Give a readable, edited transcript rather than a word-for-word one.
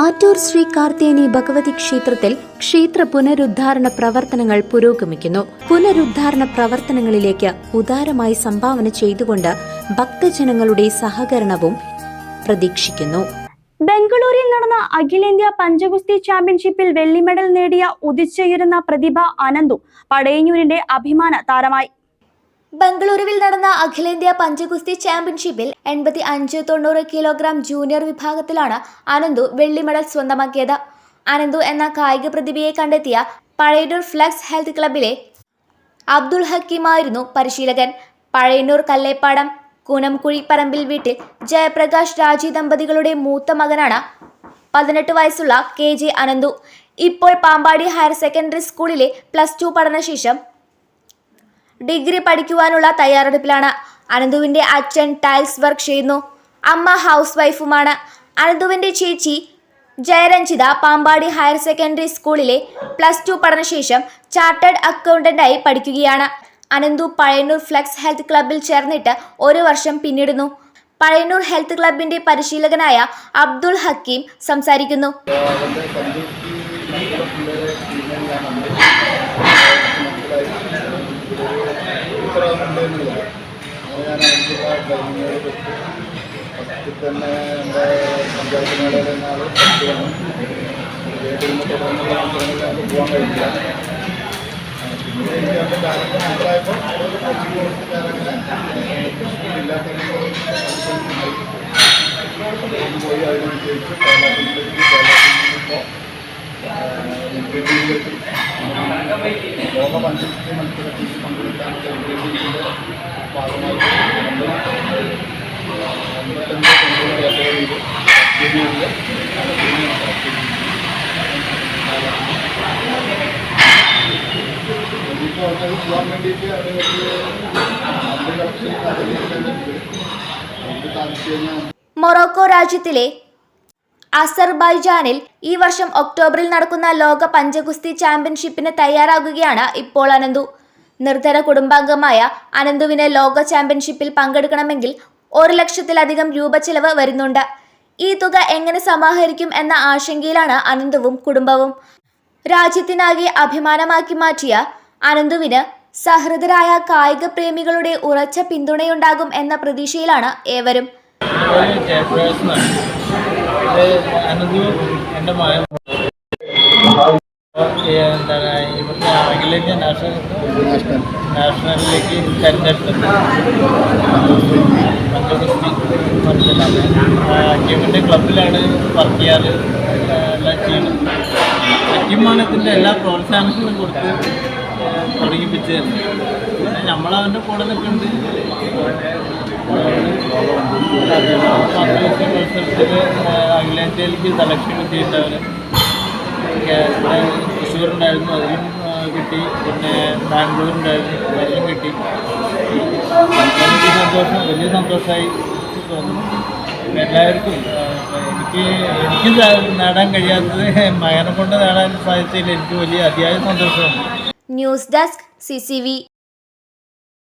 ആറ്റൂർ ശ്രീ കാർത്തേനി ഭഗവതി ക്ഷേത്രത്തിൽ ക്ഷേത്ര പുനരുദ്ധാരണ പ്രവർത്തനങ്ങൾ പുരോഗമിക്കുന്നു. പുനരുദ്ധാരണ പ്രവർത്തനങ്ങളിലേക്ക് ഉദാരമായി സംഭാവന ചെയ്തുകൊണ്ട് ഭക്തജനങ്ങളുടെ സഹകരണവും പ്രതീക്ഷിക്കുന്നു. ബംഗളൂരിൽ നടന്ന അഖിലേന്ത്യാ പഞ്ചഗുസ്തി ചാമ്പ്യൻഷിപ്പിൽ വെള്ളി മെഡൽ നേടിയ ഉദിച്ചുയരുന്ന പ്രതിഭ അനന്തു പടയന്നൂരിന്റെ അഭിമാന താരമായി. ബംഗളൂരുവിൽ നടന്ന അഖിലേന്ത്യാ പഞ്ചഗുസ്തി ചാമ്പ്യൻഷിപ്പിൽ 85-90 കിലോഗ്രാം ജൂനിയർ വിഭാഗത്തിലാണ് അനന്തു വെള്ളി മെഡൽ സ്വന്തമാക്കിയത്. അനന്തു എന്ന കായിക പ്രതിഭയെ കണ്ടെത്തിയ പഴയന്നൂർ ഫ്ലെക്സ് ഹെൽത്ത് ക്ലബിലെ അബ്ദുൾ ഹക്കീമായിരുന്നു പരിശീലകൻ. പഴയന്നൂർ കല്ലേപ്പാടം കുനംകുഴി പറമ്പിൽ വീട്ടിൽ ജയപ്രകാശ് രാജി ദമ്പതികളുടെ മൂത്ത മകനാണ് 18 വയസ്സുള്ള KJ അനന്തു. ഇപ്പോൾ പാമ്പാടി ഹയർ സെക്കൻഡറി സ്കൂളിലെ +2 പഠനശേഷം ഡിഗ്രി പഠിക്കുവാനുള്ള തയ്യാറെടുപ്പിലാണ്. അനന്തുവിന്റെ അച്ഛൻ ടൈൽസ് വർക്ക് ചെയ്യുന്നു. അമ്മ ഹൗസ് വൈഫുമാണ്. അനന്തുവിന്റെ ചേച്ചി ജയരഞ്ജിത പാമ്പാടി ഹയർ സെക്കൻഡറി സ്കൂളിലെ +2 പഠനശേഷം ചാർട്ടേഡ് അക്കൗണ്ടന്റായി പഠിക്കുകയാണ്. അനന്തു പഴയന്നൂർ ഫ്ലെക്സ് ഹെൽത്ത് ക്ലബിൽ ചേർന്നിട്ട് 1 വർഷം പിന്നിടുന്നു. പഴയന്നൂർ ഹെൽത്ത് ക്ലബിന്റെ പരിശീലകനായ അബ്ദുൾ ഹക്കീം സംസാരിക്കുന്നു. ലോക പഞ്ചഗുസ്തി മത്സരത്തിൽ പങ്കെടുക്കാൻ ഭാഗമായി 85 പോകാൻ വേണ്ടിയിട്ട് മൊറോക്കോ രാജ്യത്തിലെ അസർബൈജാനിൽ ഈ വർഷം ഒക്ടോബറിൽ നടക്കുന്ന ലോക പഞ്ചഗുസ്തി ചാമ്പ്യൻഷിപ്പിന് തയ്യാറാകുകയാണ് ഇപ്പോൾ അനന്തു. നിർധന കുടുംബാംഗമായ അനന്തുവിന് ലോക ചാമ്പ്യൻഷിപ്പിൽ പങ്കെടുക്കണമെങ്കിൽ 1 ലക്ഷത്തിലധികം രൂപ ചെലവ് വരുന്നുണ്ട്. ഈ തുക എങ്ങനെ സമാഹരിക്കും എന്ന ആശങ്കയിലാണ് അനന്തുവും കുടുംബവും. രാജ്യത്തിനാകെ അഭിമാനമാക്കി മാറ്റിയ അനന്തുവിന് സഹൃദരായ കായിക പ്രേമികളുടെ ഉറച്ച പിന്തുണയുണ്ടാകും എന്ന പ്രതീക്ഷയിലാണ് ഏവരും. ഇവിടുത്തെ അഖിലേന്ത്യാ നാഷണലിലേക്ക് തെരഞ്ഞെടുത്തത് പഞ്ചഗുസ്തി മത്സരമാണ്. ഹക്കീമിൻ്റെ ക്ലബിലാണ് വർക്ക് ചെയ്യാറ്, എല്ലാം ചെയ്യുന്നത്. ഹക്കീമാണ് ഇതിൻ്റെ എല്ലാ പ്രോത്സാഹനങ്ങളും കൊടുത്ത് തുടങ്ങിപ്പിച്ച് നമ്മളവൻ്റെ കൂടെ നിൽക്കുന്നുണ്ട്. പഞ്ചഗുസ്തി മത്സരത്തിൽ അഖിലേന്ത്യയിലേക്ക് സെലക്ഷൻ കിട്ടിയിട്ടവർ തൃശ്ശൂരുണ്ടായിരുന്നു, അതിലും കിട്ടി. പിന്നെ ബാംഗ്ലൂരുണ്ടായിരുന്നു, അതിലും കിട്ടി. വലിയ സന്തോഷമായി തോന്നുന്നു. എല്ലാവർക്കും എനിക്ക് നേടാൻ കഴിയാത്തത് മകനെ കൊണ്ട് നേടാൻ സാധിച്ചതിൽ എനിക്ക് വലിയ അതിയായ സന്തോഷമുണ്ട്. News desk CCV.